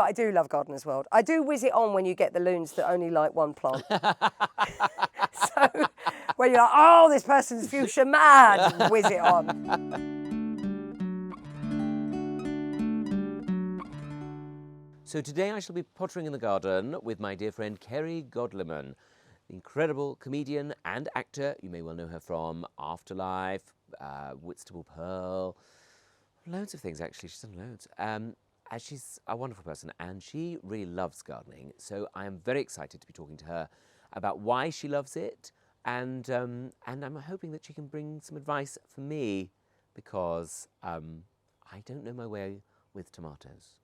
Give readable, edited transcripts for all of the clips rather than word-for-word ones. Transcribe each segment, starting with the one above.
But I do love Gardener's World. I do whiz it on when you get the loons that only like one plant. So when you're like, oh, this person's fuchsia mad, whiz it on. So today I shall be pottering in the garden with my dear friend Kerry Godliman, the incredible comedian and actor. You may well know her from Afterlife, Whitstable Pearl, loads of things actually. She's done loads. She's a wonderful person and she really loves gardening. So I am very excited to be talking to her about why she loves it, and I'm hoping that she can bring some advice for me because I don't know my way with tomatoes.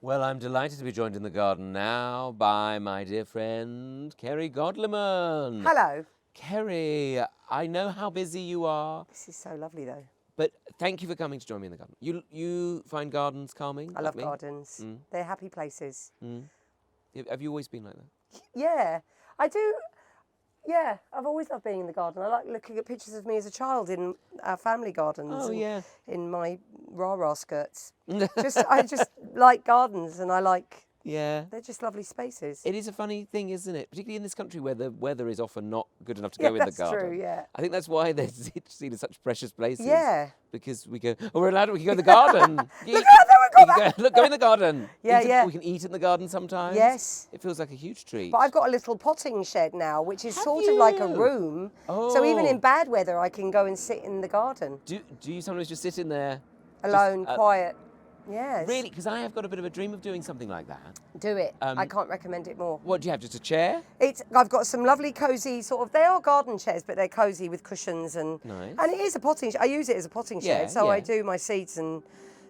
Well, I'm delighted to be joined in the garden now by my dear friend, Kerry Godliman. Hello. Kerry, I know how busy you are. This is so lovely, though. But thank you for coming to join me in the garden. You find gardens calming? I love gardens. They're happy places. Have you always been like that? Yeah, I do. Yeah, I've always loved being in the garden. I like looking at pictures of me as a child in our family gardens. Oh, yeah. In my rah-rah skirts. I just like gardens, and I like... Yeah. They're just lovely spaces. It is a funny thing, isn't it? Particularly in this country where the weather is often not good enough to go in the garden. That's true, yeah. I think that's why they're seen as such precious places. Yeah. Because we go, we can go in the garden. Go in the garden. Yeah. We can eat in the garden sometimes. Yes. It feels like a huge treat. But I've got a little potting shed now, which is sort of like a room. Oh. So even in bad weather, I can go and sit in the garden. Do you sometimes just sit in there? Alone, quiet. Yes. Really? Because I have got a bit of a dream of doing something like that. Do it. I can't recommend it more. What do you have? Just a chair? I've got some lovely cosy sort of. They are garden chairs, but they're cosy with cushions and. Nice. And it is a potting. I use it as a potting shed, so I do my seeds and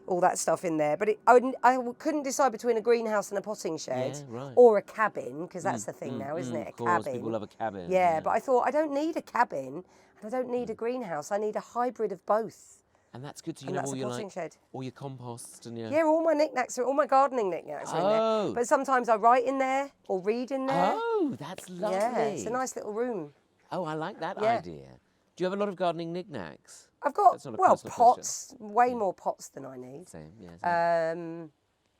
all that stuff in there. But I couldn't decide between a greenhouse and a potting shed, or a cabin, because that's the thing now, isn't it? Of course, people love a cabin. Yeah, but I thought I don't need a cabin and I don't need a greenhouse. I need a hybrid of both. And that's good, so you know all your compost and your... Yeah, all my knickknacks, all my gardening knickknacks are in there. But sometimes I write in there or read in there. Oh, that's lovely. Yeah, it's a nice little room. Oh, I like that idea. Do you have a lot of gardening knickknacks? I've got, pots, way more pots than I need. Same, yeah.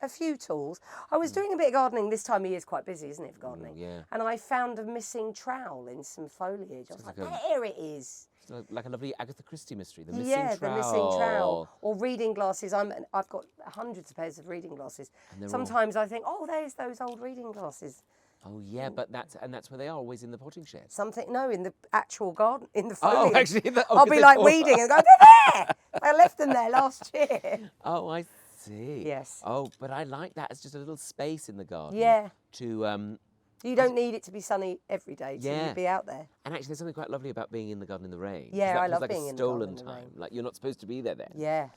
A few tools. I was doing a bit of gardening. This time of year is quite busy, isn't it, for gardening? Yeah. And I found a missing trowel in some foliage. I was like, there it is. Like a lovely Agatha Christie mystery, the missing trowel. Yeah, the missing trowel. Or reading glasses. I've got hundreds of pairs of reading glasses. Sometimes I think, oh, there's those old reading glasses. Oh yeah, but that's where they are, always in the potting shed. In the actual garden, in the foliage. Oh, actually, I'll be like weeding and go, they're there. I left them there last year. Oh, I see. Yes. Oh, but I like that. It's just a little space in the garden. Yeah. To You don't need it to be sunny every day to be out there. And actually, there's something quite lovely about being in the garden in the rain. Yeah, I love like being a in the garden stolen in the time. rain. Like you're not supposed to be there then. Yeah.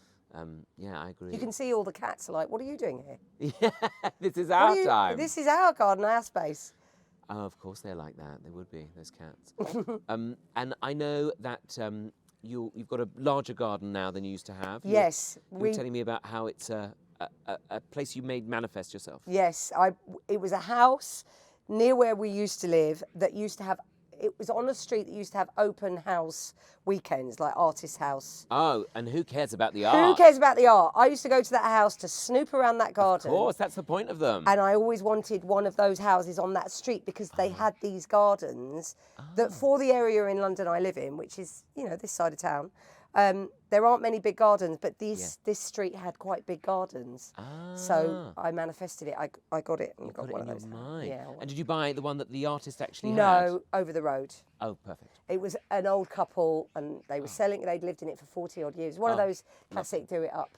Yeah, I agree. You can see all the cats are like, what are you doing here? Yeah, this is our time. This is our garden, our space. Oh, of course they're like that. They would be, those cats. And I know that you've got a larger garden now than you used to have. Yes. You were telling me about how it's a place you made manifest yourself. Yes. It was a house near where we used to live that used to have, it was on a street that used to have open house weekends, like artist house. Oh, and who cares about the art? Who cares about the art? I used to go to that house to snoop around that garden. Of course, that's the point of them. And I always wanted one of those houses on that street because they had these gardens that for the area in London I live in, which is, this side of town, there aren't many big gardens, but this street had quite big gardens. So I manifested it. I got it and got one of those. Yeah. And did you buy the one that the artist actually had? No, over the road. Oh, perfect. It was an old couple and they were selling it. They'd lived in it for 40 odd years. One of those classic do it up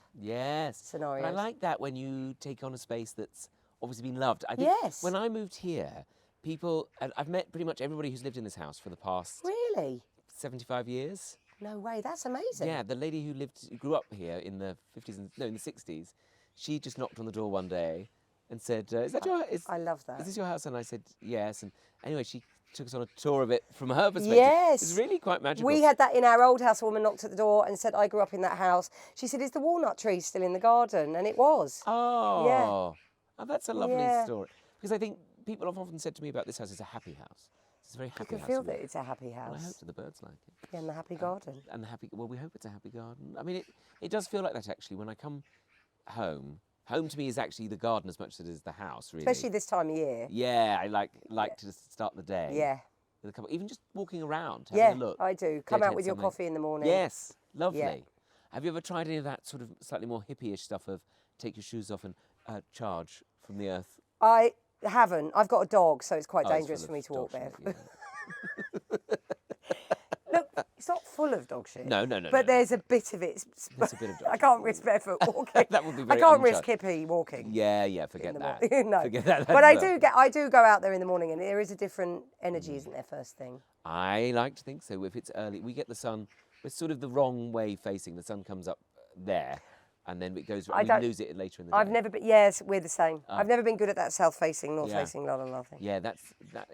scenarios. But I like that when you take on a space that's obviously been loved. I think when I moved here, I've met pretty much everybody who's lived in this house for the past 75 years. No way, that's amazing. Yeah, the lady who grew up here in the 60s, she just knocked on the door one day and said, is that your house? I love that. Is this your house? And I said, yes. And anyway, she took us on a tour of it from her perspective. Yes. It's really quite magical. We had that in our old house. A woman knocked at the door and said, I grew up in that house. She said, is the walnut tree still in the garden? And it was. Oh. Yeah. Oh, that's a lovely story. Because I think people have often said to me about this house, it's a happy house. It's a very happy house. You can feel that it's a happy house. Well, I hope that the birds like it. Yeah, and the happy garden. Well, we hope it's a happy garden. I mean, it does feel like that, actually. When I come home Home to me is actually the garden as much as it is the house, really. Especially this time of year. Yeah, I like to start the day. Yeah. With a couple, even just walking around, having a look. I do. Come out Deadhead with your something. coffee in the morning. Yes, lovely. Yeah. Have you ever tried any of that sort of slightly more hippie-ish stuff of take your shoes off and charge from the earth? I haven't. I've got a dog, so it's quite Oh, it's dangerous full for of me to walk dog there. shit, yeah. Look, it's not full of dog shit. No. But there's a bit of it. There's a bit of dog I shit. can't risk barefoot walking. That would be I very can't risk uncharged. hippie walking. Yeah, forget in the that. morning. No. Forget that. But I do go out there in the morning, and there is a different energy, isn't there? First thing. I like to think so. If it's early, we get the sun. We're sort of the wrong way facing. The sun comes up there, and then it goes. We lose it later in the day. I've never been. Yes, we're the same. I've never been good at that south-facing, north-facing, thing. Yeah, that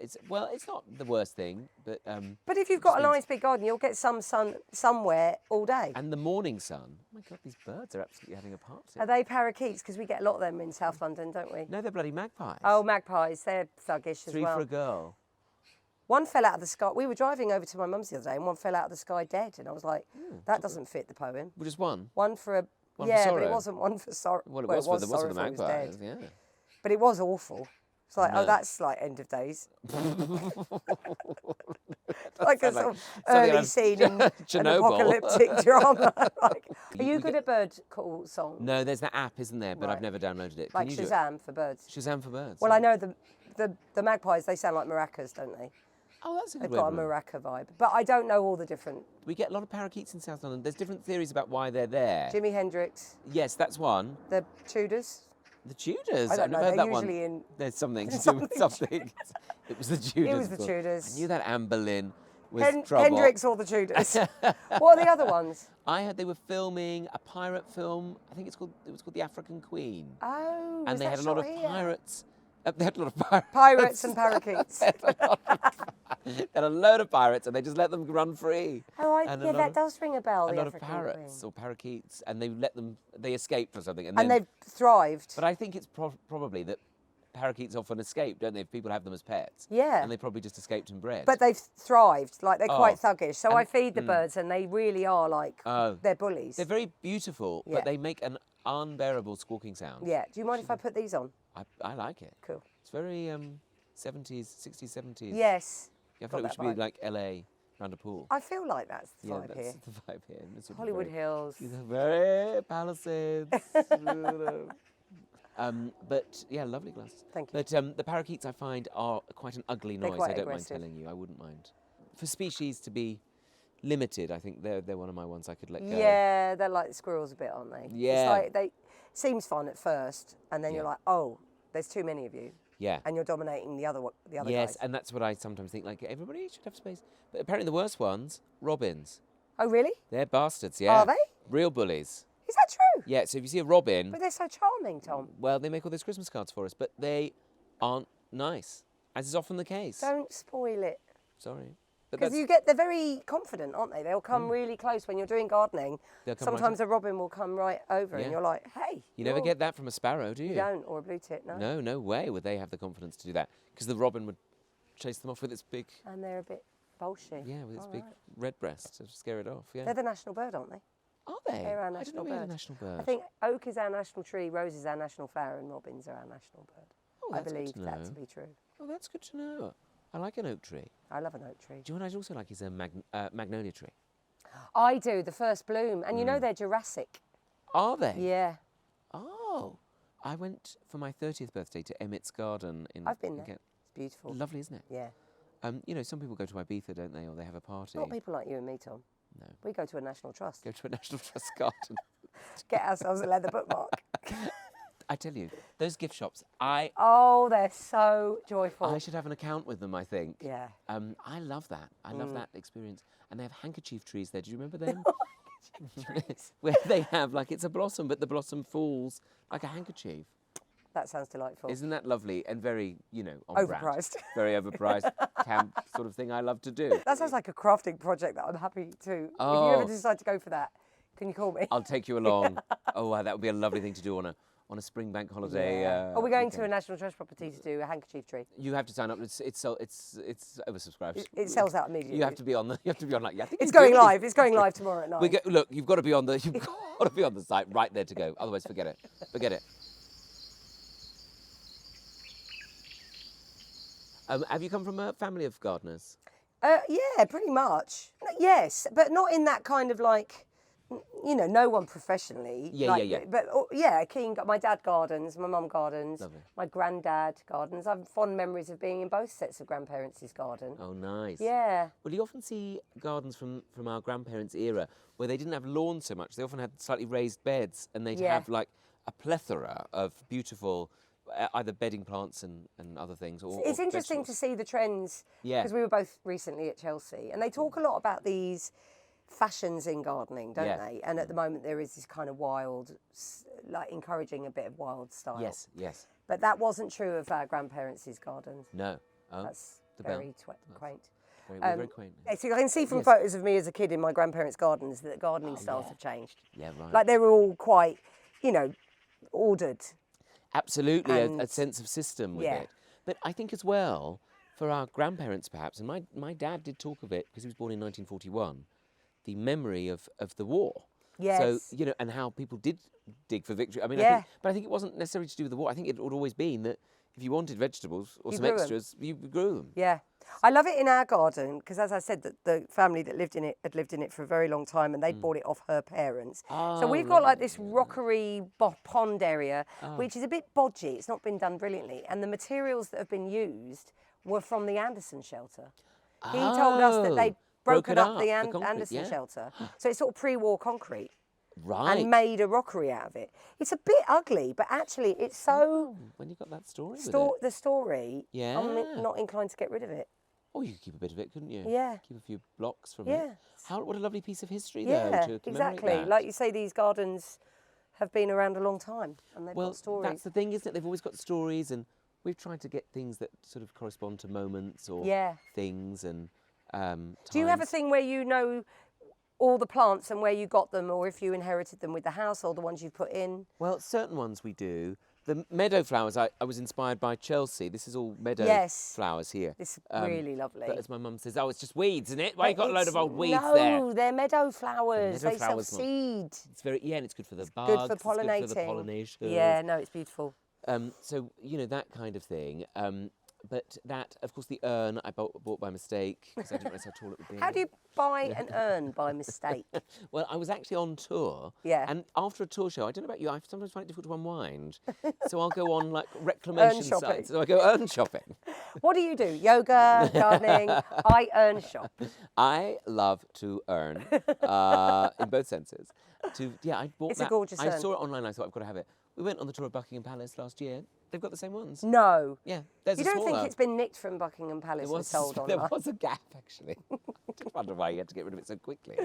is. Well, it's not the worst thing, but. But if you've got a nice big garden, you'll get some sun somewhere all day. And the morning sun. Oh my God, these birds are absolutely having a party. Are they parakeets? Because we get a lot of them in South London, don't we? No, they're bloody magpies. Oh, magpies. They're thuggish as Three well. for a girl. One fell out of the sky. We were driving over to my mum's the other day, and one fell out of the sky dead. And I was like, that doesn't fit the poem. Well, just one. One for a... One for yeah, but sorrow. it wasn't one for sorrow. Well, it was for the sorrowful, it was magpies. dead. Yeah. But it was awful. It's like, No. oh, that's like end of days. Like a sort of something out early of scene in an Chernobyl. apocalyptic drama. Like, are you good at bird call songs? No, there's that app, isn't there? But I've Right. never downloaded it. Like Can you do it? Shazam for birds. Shazam for birds. Well, I know the magpies, they sound like maracas, don't they? Oh, that's a They've good got a way of maraca vibe. But I don't know all the different... We get a lot of parakeets in South London. There's different theories about why they're there. Jimi Hendrix, Yes, that's one. the Tudors. The Tudors. I don't I've know, never heard they're that one. usually in... There's something to do with something. It was the Tudors. It was the of course. Tudors. I knew that Anne Boleyn was trouble. Hendrix or the Tudors. What are the other ones? I heard they were filming a pirate film. I think it was called The African Queen. Oh, And was they that had a lot shot of here? pirates. They had a lot of pirates. Pirates and parakeets. They had a load of pirates, and they just let them run free. Oh, And a yeah, lot that of- does ring a bell. A The lot of African parrots Queen. or parakeets, and they escaped or something. And they've thrived. But I think it's probably that parakeets often escape, don't they? If people have them as pets. Yeah. And they probably just escaped and bred. But they've thrived. Like they're quite Oh. thuggish. So I feed the birds, and they really are like Oh. they're bullies. They're very beautiful, Yeah. but they make an unbearable squawking sound. Yeah. Do you mind if I put these on? I like it. Cool. It's very 70s, 60s, 70s. yes. I got thought it that should be vibe. like LA around a pool. I feel like that's the Yeah, vibe that's here. the vibe here. It's sort of Hollywood very- Hills. These are very Palisades. But yeah, lovely glasses. Thank you. But the parakeets I find are quite an ugly They're noise. quite I don't aggressive. mind telling you. I wouldn't mind. For species to be limited, I think they're one of my ones I could let go. Yeah, they're like squirrels a bit, aren't they? Yeah. It's like they seems fun at first, and then Yeah. you're like, oh, there's too many of you, Yeah. and you're dominating the other Yes, guys. and that's what I sometimes think. Like everybody should have space, but apparently the worst ones, robins. Oh, really? They're bastards. Yeah. Are they? Real bullies. Is that true? Yeah. So if you see a robin, But they're so charming, Tom. well, they make all those Christmas cards for us, but they aren't nice, as is often the case. Don't spoil it. Sorry. But Because that's- they're very confident, aren't they? They'll come really close when you're doing gardening. They'll come right Sometimes a robin will come right over, Yeah. and you're like, hey. you never get that from a sparrow, do you? You don't, or a blue tit, no. No, no way would they have the confidence to do that. Because the robin would chase them off with its big, And they're a bit bolshy. yeah, with its All big right. red breast to scare it off. Yeah. They're the national bird, aren't they? Are they? They're our I didn't national know we had a bird. national bird. I think oak is our national tree, rose is our national flower, and robins are our national bird. Oh, I that's good believe to that know. to be true. Oh, that's good to know. I like an oak tree. I love an oak tree. Do you know what I also like is a magnolia tree. I do, the first bloom. And you Mm. know they're Jurassic. Are they? Yeah. Oh, I went for my 30th birthday to Emmett's Garden in. I've been in there. Kent. It's beautiful. Lovely, isn't it? Yeah. You know, some people go to Ibiza, don't they, or they have a party. Not people like you and me, Tom. No. We go to a national trust. Go to a National Trust garden. Get ourselves a leather bookmark. I tell you, those gift shops, I Oh, they're so joyful. should have an account with them, I think. Yeah. I love that. I love that experience. And they have handkerchief trees there. Do you remember them? Where they have, like, it's a blossom, but the blossom falls like a handkerchief. That sounds delightful. Isn't that lovely and very, you know, on brand. Overpriced. Very overpriced camp sort of thing I love to do. That sounds like a crafting project that I'm happy to. If you Oh. ever decide to go for that, can you call me? I'll take you along. Oh, wow, that would be a lovely thing to do on a spring bank holiday. Yeah. Are we going to a weekend. National Trust property to do a handkerchief tree? You have to sign up. It's oversubscribed. It sells out immediately. You have to be on the. You have to be on like. Yeah, I think It's you going do. live. It's going live tomorrow at night. Look, you've got to be on the. You've got to be on the site right there to go. Otherwise, forget it. Forget it. Have you come from a family of gardeners? Yeah, pretty much. Yes, but not in that kind of like, no one professionally. Yeah, like, yeah. But my dad gardens, my mum gardens, Lovely. my granddad gardens. I've fond memories of being in both sets of grandparents' garden. Oh, nice. Yeah. Well, you often see gardens from our grandparents' era where they didn't have lawns so much. They often had slightly raised beds, and they'd have like a plethora of beautiful either bedding plants and other things. It's interesting to see the trends, because we were both recently at Chelsea, and they talk a lot about these fashions in gardening, don't they? And at the moment there is this kind of wild, like encouraging a bit of wild style. Yes, yes. But that wasn't true of our grandparents' gardens. No. Oh, that's very quaint. Very quaint. So I can see from photos of me as a kid in my grandparents' gardens that gardening styles have changed. Yeah, right. Like they were all quite, ordered. Absolutely, a sense of system with it. But I think as well, for our grandparents perhaps, and my dad did talk of it because he was born in 1941, the memory of the war. Yes. So, and how people did dig for victory. I mean, Yeah. I think it wasn't necessarily to do with the war. I think it would always been that if you wanted vegetables or You some grew 'em. extras, you grew them. Yeah. I love it in our garden because, as I said, the family that lived in it had lived in it for a very long time, and they'd bought it off her parents. So we've got like this rockery pond area, which is a bit bodgy. It's not been done brilliantly. And the materials that have been used were from the Anderson shelter. He told us that they'd broken up the concrete, Anderson shelter. So it's sort of pre-war concrete. Right. And made a rockery out of it. It's a bit ugly, but actually it's so... When you got that story with it. The story, Yeah. I'm not inclined to get rid of it. Oh, you could keep a bit of it, couldn't you? Yeah. Keep a few blocks from Yeah. it. What a lovely piece of history, though, Yeah, to commemorate exactly. that. Like you say, these gardens have been around a long time, and they've Well, got stories. that's the thing, isn't it? They've always got stories, and we've tried to get things that sort of correspond to moments or things and times. Do you have a thing where you know all the plants and where you got them, or if you inherited them with the house, or the ones you put in? Well, certain ones we do. The meadow flowers, I was inspired by Chelsea. This is all meadow flowers here. It's really lovely. But as my mum says, it's just weeds, isn't it? Why you got a load of old weeds no, there? No, they're meadow flowers. Meadow they flowers, self-seed. It's and it's good for the bugs. Good for pollinating. It's good for the pollination. Yeah, no, it's beautiful. So, that kind of thing. But that, of course, the urn I bought by mistake because I didn't realise how tall it would be. How do you buy an urn by mistake? Well, I was actually on tour. Yeah. And after a tour show, I don't know about you, I sometimes find it difficult to unwind. So I'll go on like reclamation sites. So I go urn shopping. What do you do? Yoga, gardening? I urn shop. I love to earn, in both senses. I bought It's that. a gorgeous urn. I saw it online. I thought I've got to have it. We went on the tour of Buckingham Palace last year. They've got the same ones. No. Yeah, there's you a don't think smaller. it's been nicked from Buckingham Palace and sold online? There was a gap, actually. I did wonder why you had to get rid of it so quickly.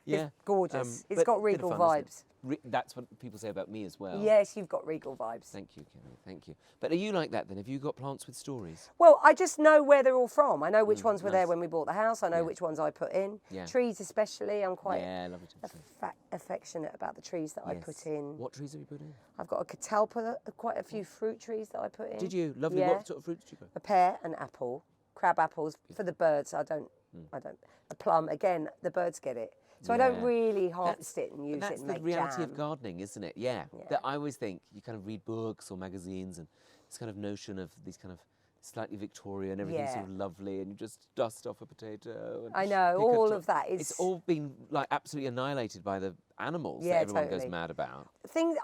Yeah. It's gorgeous. It's but got bit of regal fun, isn't vibes. it? That's what people say about me as well. Yes, you've got regal vibes. Thank you, Kerry. Thank you. But are you like that then? Have you got plants with stories? Well, I just know where they're all from. I know which ones were there when we bought the house. I know which ones I put in. Yeah. Trees especially. I'm quite lovely trees. affectionate about the trees that I put in. What trees have you put in? I've got a catalpa, quite a few fruit trees that I put in. Did you? Lovely. Yeah. What sort of fruits did you put? A pear, an apple, crab apples for the birds. I don't. A plum, again, the birds get it. So I don't really harvest it and use it and make That's the reality jam. of gardening, isn't it? Yeah. That I always think you kind of read books or magazines and this kind of notion of these kind of slightly Victorian, everything's sort of lovely, and you just dust off a potato. And I know, pick all up of that is... It's all been like absolutely annihilated by the animals that everyone goes mad about.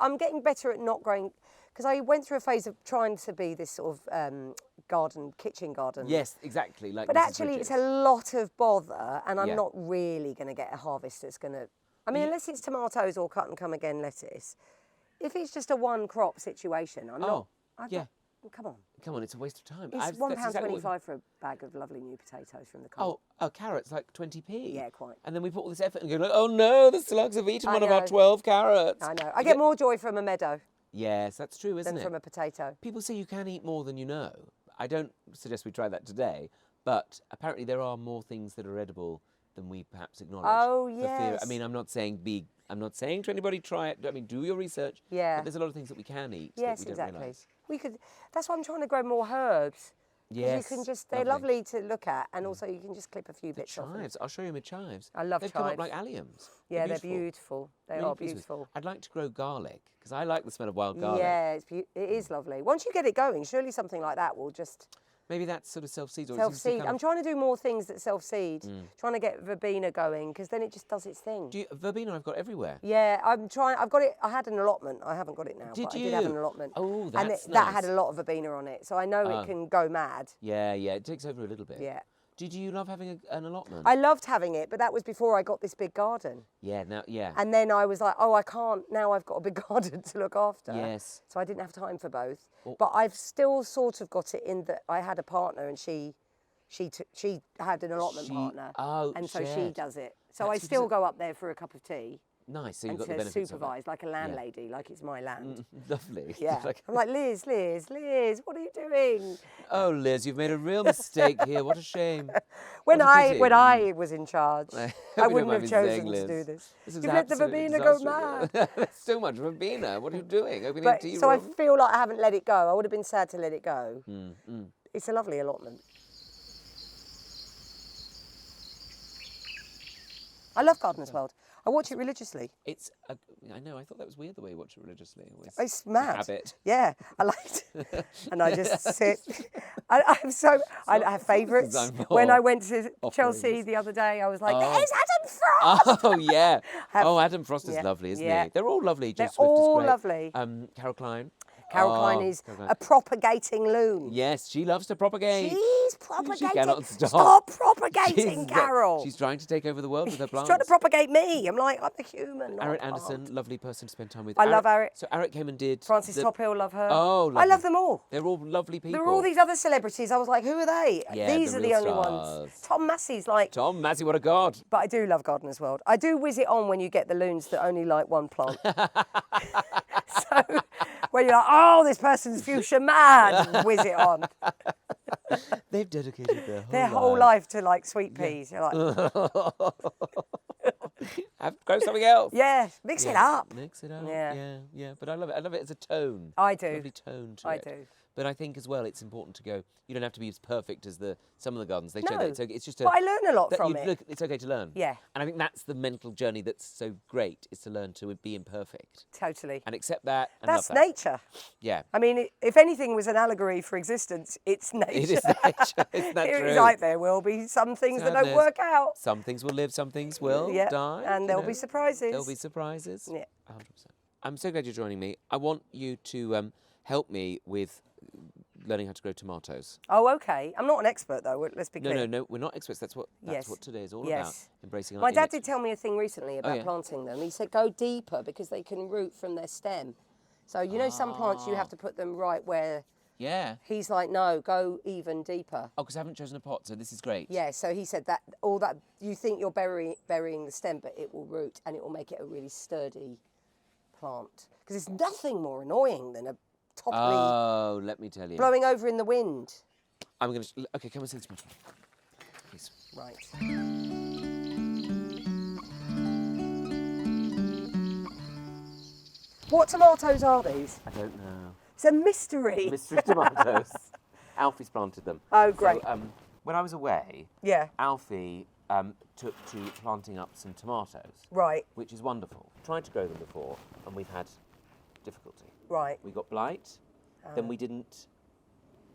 I'm getting better at not growing, because I went through a phase of trying to be this sort of kitchen garden. Yes, exactly. But actually it's a lot of bother, and I'm not really going to get a harvest that's going to... I mean, unless it's tomatoes or cut and come again lettuce. If it's just a one crop situation, I'm not... Come on. Come on, it's a waste of time. It's £1.25 for a bag of lovely new potatoes from the co-op. Carrots, like 20p. Yeah, quite. And then we put all this effort and go, like, oh no, the slugs have eaten one of our 12 carrots. I know. I get more joy from a meadow Yes, that's true, isn't it? than from a potato. People say you can eat more than you know. I don't suggest we try that today, but apparently there are more things that are edible than we perhaps acknowledge. Oh, for fear. yes. I mean, I'm not saying to anybody try it. I mean, do your research. Yeah. But there's a lot of things that we can eat Yes, that we don't exactly. realise. We could. That's why I'm trying to grow more herbs. Yes. You can just, they're lovely to look at, and also you can just clip a few bits off. Chives. I'll show you my chives. I love They've chives. come up like alliums. Yeah, they're beautiful. They Really are pleased with it. beautiful. I'd like to grow garlic because I like the smell of wild garlic. Yeah, it is lovely. Once you get it going, surely something like that will just Maybe that's sort of self-seed. Or it seems to Self-seed. kind I'm of- trying to do more things that self-seed. Trying to get verbena going because then it just does its thing. verbena I've got everywhere. Yeah, I'm trying. I've got it. I had an allotment. I haven't got it now, Did but I did have you? an allotment. Oh, and that's that nice. had a lot of verbena on it, so I know it can go mad. Yeah, it takes over a little bit. Yeah. Did you love having an allotment? I loved having it, but that was before I got this big garden. Yeah, yeah. And then I was like, oh, I can't. Now I've got a big garden to look after. Yes. So I didn't have time for both. Well- But I've still sort of got it in that I had a partner and she had an allotment partner. Oh, and so she shared. does it. So That's I because still go up there for a cup of tea. Nice, so you've And got the to benefits supervise, like a landlady, like it's my land. Lovely. Yeah. I'm like, Liz, what are you doing? Oh, Liz, you've made a real mistake here. What a shame. When What a pity. when I was in charge, I hope I you don't wouldn't mind have me chosen saying, to Liz. do this. This is You've let the absolutely verbena go disastrous. mad. There's so much verbena. What are you doing? Opening a But, tea so I room? feel like I haven't let it go. I would have been sad to let it go. It's a lovely allotment. I love Gardener's World. I watch it religiously. I know, I thought that was weird the way you watch it religiously. It's mad. Habit. Yeah, I liked it. And I just sit. I have favourites. When I went to Chelsea the other day, I was like, there's Adam Frost! Oh, yeah. Adam Frost is lovely, isn't he? They're all lovely. They're Jill Swift all is great. lovely. Carol Klein. Carol Klein is a propagating loon. Yes, she loves to propagate. She's propagating. She cannot stop. Stop propagating, She's Carol. She's trying to take over the world with her plants. She's trying to propagate me. I'm like, I'm a human. Not Eric a plant. Anderson, lovely person to spend time with. I love Eric. So Eric came and did. Frances Tophill, love her. Oh, lovely. I love them all. They're all lovely people. There were all these other celebrities. I was like, who are they? Yeah, These the are the real only stars. ones. Tom Massey's like. Tom Massey, what a god. But I do love Gardener's World. I do whiz it on when you get the loons that only like one plant. So when you're like, oh, this person's fuchsia mad, whiz it on. They've dedicated Their whole life to like sweet peas. You're like, grow something else. yeah, mix it up. Mix it up. Yeah. Yeah. But I love it. I love it as a tone. I do. Lovely tone to I it. do. But I think as well, it's important to go. You don't have to be as perfect as some of the gardens. They show No. that it's just. But I learn a lot from it. Look, it's okay to learn. Yeah. And I think that's the mental journey that's so great. Is to learn to be imperfect Totally. and accept that. And That's love that. nature. Yeah. I mean, if anything was an allegory for existence, it's nature. It is nature. Isn't that true? It's like there will be some things that don't Sadness. work out. Some things will live, some things will Yeah, die. and you there'll know. be surprises. There'll be surprises. Yeah. 100%. I'm so glad you're joining me. I want you to help me with learning how to grow tomatoes. Oh, okay. I'm not an expert though. Let's be clear. No, we're not experts. That's what today is all about. Embracing our My dad inex- did tell me a thing recently about planting them. He said go deeper because they can root from their stem. So you know some plants you have to put them right where. Yeah. He's like, no, go even deeper. Oh, because I haven't chosen a pot, so this is great. Yeah, so he said that all that you think you're burying the stem, but it will root and it will make it a really sturdy plant. Because there's nothing more annoying than a topply Oh, let me tell you. blowing over in the wind. I'm going to... Okay, come and see this one. Please. Right. What tomatoes are these? I don't know. It's a mystery. Mystery tomatoes. Alfie's planted them. Oh, great. So, when I was away, Yeah, Alfie took to planting up some tomatoes, right, which is wonderful. Tried to grow them before, and we've had difficulty. right. We got blight, then we didn't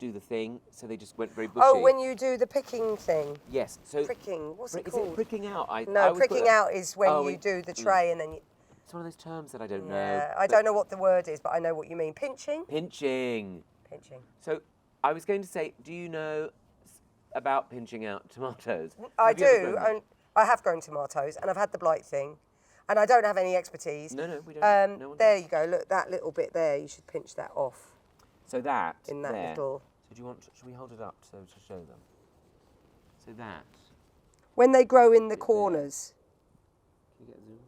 do the thing, so they just went very bushy. Oh, when you do the picking thing. Yes, so... Pricking, what's it Is called? it pricking out? I No, always put pricking it- out is when Oh, you do the tray and then you... It's one of those terms that I don't know. Yeah, I don't know what the word is, but I know what you mean. Pinching? Pinching. Pinching. So, I was going to say, do you know about pinching out tomatoes? I Have you ever do. grown them? And I have grown tomatoes, and I've had the blight thing, and I don't have any expertise. No, we don't. No one There does. you go. Look, that little bit there. You should pinch that off So that in that there. little. So do you want? Should we hold it up to show them? So that. When they grow in the corners. Can you get a zoom?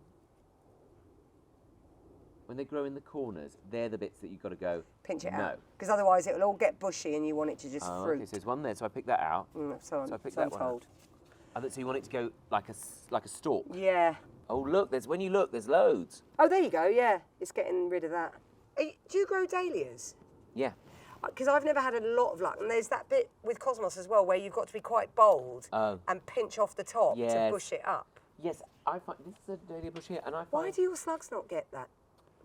When they grow in the corners, they're the bits that you've got to go. Pinch it no. out. Because otherwise it will all get bushy, and you want it to just Oh, fruit. okay. So there's one there. So I picked that out. So so I I'm picked that one told. So you want it to go like a stalk. Yeah. Oh look, when you look, there's loads. Oh, there you go. Yeah, it's getting rid of that. Do you grow dahlias? Yeah. Because I've never had a lot of luck, and there's that bit with Cosmos as well, where you've got to be quite bold and pinch off the top to Yes. bush it up. Yes, I find this is a dahlia bush here, and I find Why do your slugs not get that?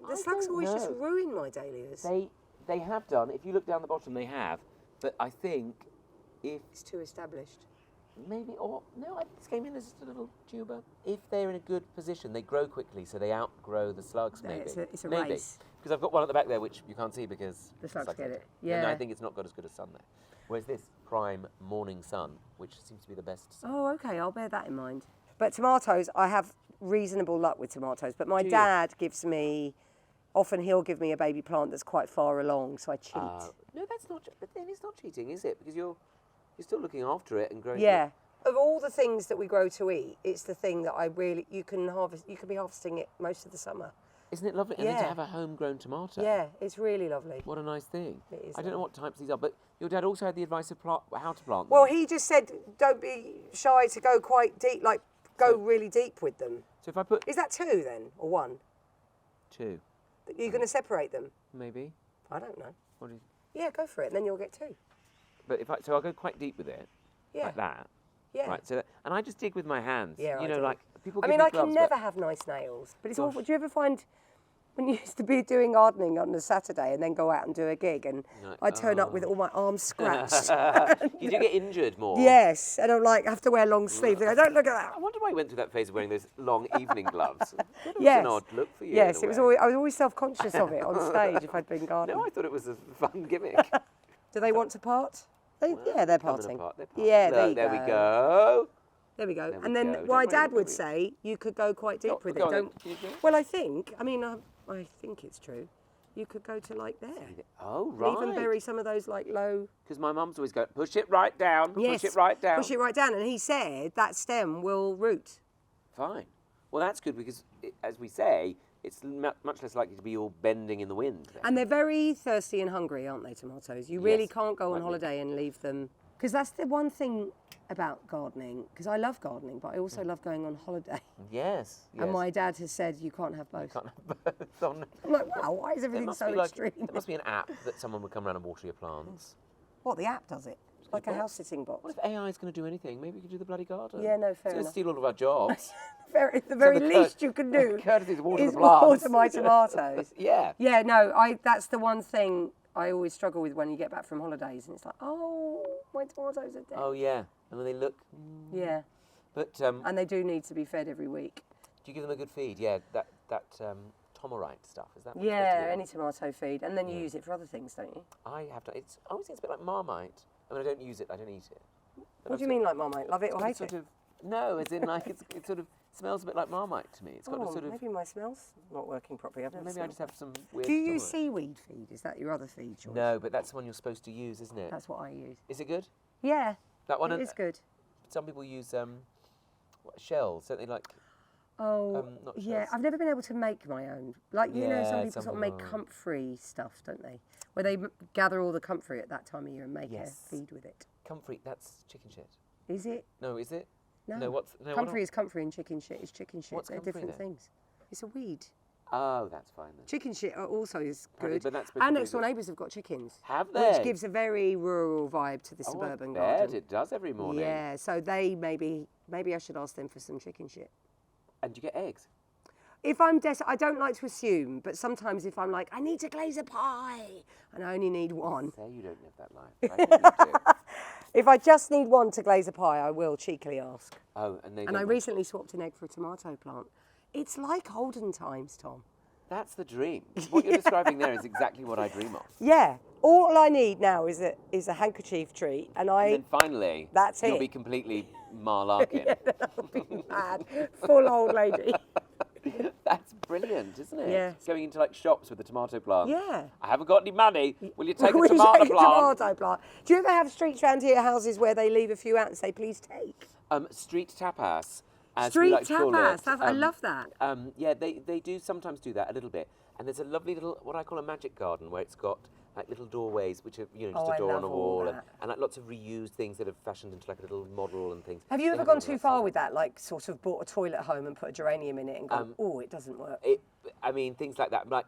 The I slugs don't always just know. ruin my dahlias. They have done. If you look down the bottom, they have. But I think if It's too established. maybe, or no, this came in as just a little tuber. If they're in a good position, they grow quickly, so they outgrow the slugs. Yeah, Maybe it's a maybe. race. Because I've got one at the back there which you can't see because The slugs get it. And Yeah. I think it's not got as good a sun there. Whereas this prime morning sun, which seems to be the best sun. Oh, okay, I'll bear that in mind. But tomatoes, I have reasonable luck with tomatoes. But my Do you? dad gives me, often he'll give me a baby plant that's quite far along, so I cheat. No, that's not. But then it's not cheating, is it? Because you're still looking after it and growing. Yeah. Of all the things that we grow to eat, it's the thing that you can be harvesting it most of the summer. Isn't it lovely? And then to Yeah. have a homegrown tomato. Yeah, it's really lovely. What a nice thing. It is I don't know what types these are, but your dad also had the advice of how to plant them. Well, he just said don't be shy to go quite deep, like go really deep with them. So if I put Is that 2 then, or 1? 2, You're going to separate them? maybe. I don't know. What do you? Yeah, go for it, and then you'll get 2. But so I'll go quite deep with it, Yeah. like that. Yeah. Right. So and I just dig with my hands. Yeah, You I know, do. like people. I give mean, me I can gloves, but- never have nice nails, but it's Gosh. awful. Do you ever find when you used to be doing gardening on a Saturday and then go out and do a gig, and Like, I turn up with all my arms scratched? You do get injured more. Yes, and I'm like, I have to wear long sleeves. They go, don't look at I that. wonder why you went through that phase of wearing those long evening gloves. It was Yes. an odd look for you. Yes, in a it was. way. I was always self-conscious of it on stage if I'd been gardening. No, I thought it was a fun gimmick. Do they want to part? Yeah, they're Coming parting. apart, they're parting. Yeah, Look, there we go. There we go. There we And then go. my Don't dad worry, would don't say you could go quite deep Go- with go it. on then. Don't. Can you do it? Well, I think. I mean, I think it's true. You could go to like there. Oh, And right. even bury some of those like low. Because my mum's always going, push it right down, Yes, push it right down. Push it right down. And he said that stem will root. Fine. Well, that's good because, as we say, it's much less likely to be all bending in the wind. then. And they're very thirsty and hungry, aren't they, tomatoes? You really Yes, can't go on like me. holiday and leave them. Because that's the one thing about gardening. Because I love gardening, but I also love going on holiday. Yes. And my dad has said you can't have both. Can't have both on. I'm like, wow, why is There everything must so be like, extreme? there must be an app that someone would come around and water your plants. What, the app does it? It's like a box. house sitting box. What if AI is going to do anything? Maybe we could do the bloody garden. Yeah, no, fair It's going to enough. steal all of our jobs. The very the least you can do courtesy is water is the plants. water my tomatoes. Yeah. Yeah, no, that's the one thing I always struggle with when you get back from holidays, and it's like, oh, my tomatoes are dead. Oh, yeah. And then they look. Yeah, But and they do need to be fed every week. do you give them a good feed? Yeah, that Tomorite stuff, is that what Yeah, it's supposed to any tomato feed, and then you use it for other things, don't you? be? I have done. I always think it's a bit like Marmite. I mean, I don't use it, I don't eat it. But What do you mean, like Marmite? Love it or hate It's sort it? of, no, as in like it sort of smells a bit like Marmite to me. It's got a Oh, sort of. maybe my smell's not working properly. Maybe I just have some weird. Do you use stomach. seaweed feed? Is that your other feed choice? No, but that's the one you're supposed to use, isn't it? That's what I use. Is it good? Yeah, That one. it is good. Some people use shells, don't they? Like Oh, not yeah. shells. I've never been able to make my own. Like, you know, some Yeah, people some sort of make people are. comfrey stuff, don't they? Where they gather all the comfrey at that time of year and make Yes. a feed with it. comfrey. That's chicken shit. Is it? No, is it? No. No, what's no? Comfrey is comfrey and chicken shit is chicken shit. What's They're comfrey different then? things. It's a weed. Oh, that's fine then. Chicken shit also is Apparently, good. but that's supposed Our to be next door good. neighbours have got chickens. Have they? Which gives a very rural vibe to the Oh, suburban I bet garden. it does every morning. Yeah, so they maybe I should ask them for some chicken shit. And you get eggs. If I'm I don't like to assume, but sometimes if I'm like, I need to glaze a pie, and I only need one. Say you don't live that life. I think you do. If I just need one to glaze a pie, I will cheekily ask. Oh, and they. And don't I want- recently swapped an egg for a tomato plant. It's like olden times, Tom. That's the dream. What you're describing there is exactly what I dream of. Yeah, all I need now is a handkerchief tree, and And then finally, That's you'll it. be completely Marlarkin. I'll be mad, full old lady. That's brilliant, isn't it? Yeah. Going into like shops with a tomato plant. Yeah. I haven't got any money. Will you take a Will you tomato take plant? tomato plant? Do you ever have streets around here, houses where they leave a few out and say, please take? Street tapas. As we Street like to call tapas, it. I love that. Yeah, they do sometimes do that a little bit. And there's a lovely little, what I call a magic garden, where it's got like little doorways, which are, you know, just Oh, a I door on love a all wall, that. and like lots of reused things that are fashioned into like a little model and things. Have you They ever have gone all too that far stuff. with that, like sort of bought a toilet home and put a geranium in it and gone, oh, it doesn't work? I mean, things like that. Like,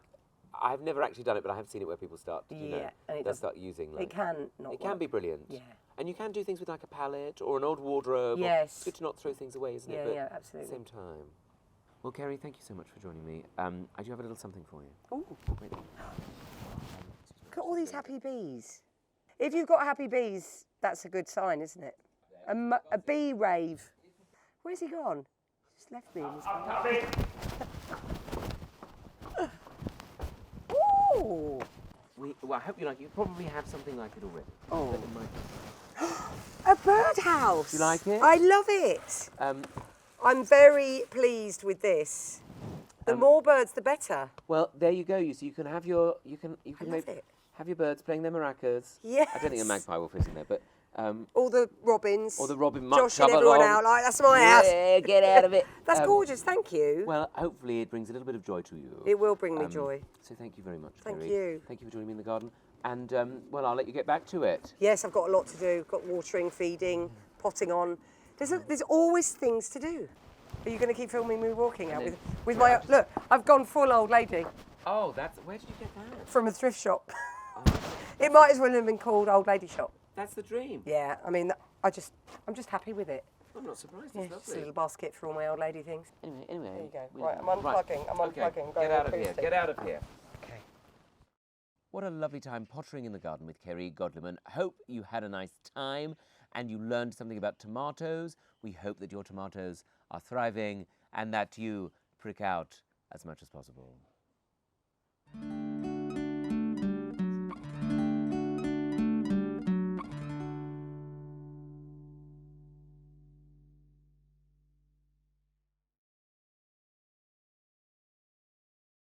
I've never actually done it, but I have seen it where people start, you know, Yeah, and it they'll does- start using. Like, It can not It work. can be brilliant. Yeah. And you can do things with like a palette or an old wardrobe. Yes. It's good to not throw things away, isn't Yeah, it? But yeah, At absolutely. the same time. Well, Kerry, thank you so much for joining me. I do have a little something for you. Ooh, Wait. look at all these happy bees. If you've got happy bees, that's a good sign, isn't it? A bee rave. Where's he gone? Just left me in his garden. Ooh. Well, I hope you like it. You probably have something like it already. Oh. But it might- A birdhouse. You like it? I love it. I'm very pleased with this. The more birds, the better. Well, there you go. You see, you can have your you can love it. have your birds playing their maracas. Yes. I don't think a magpie will fit in there, but All the robins. or the robin might Joshing come everyone along. out like that's my house. Yeah, get out of it. That's gorgeous. Thank you. Well, hopefully it brings a little bit of joy to you. It will bring me joy. So thank you very much, Thank Kerry. you. Thank you for joining me in the garden. And well, I'll let you get back to it. Yes, I've got a lot to do. Got watering, feeding, potting on. There's always things to do. Are you going to keep filming me walking out with my... Look, I've gone full old lady Oh, where did you get that? from a thrift shop. It might as well have been called Old Lady Shop. That's the dream. Yeah, I mean, I'm just happy with it. I'm not surprised. Yeah, It's just a lovely. little basket for all my old lady things. Anyway. There you go. we- Right, I'm unplugging. I'm Okay, unplugging. Get out of here. acoustic. Get out of here. Okay. What a lovely time pottering in the garden with Kerry Godliman. Hope you had a nice time and you learned something about tomatoes. We hope that your tomatoes are thriving and that you prick out as much as possible.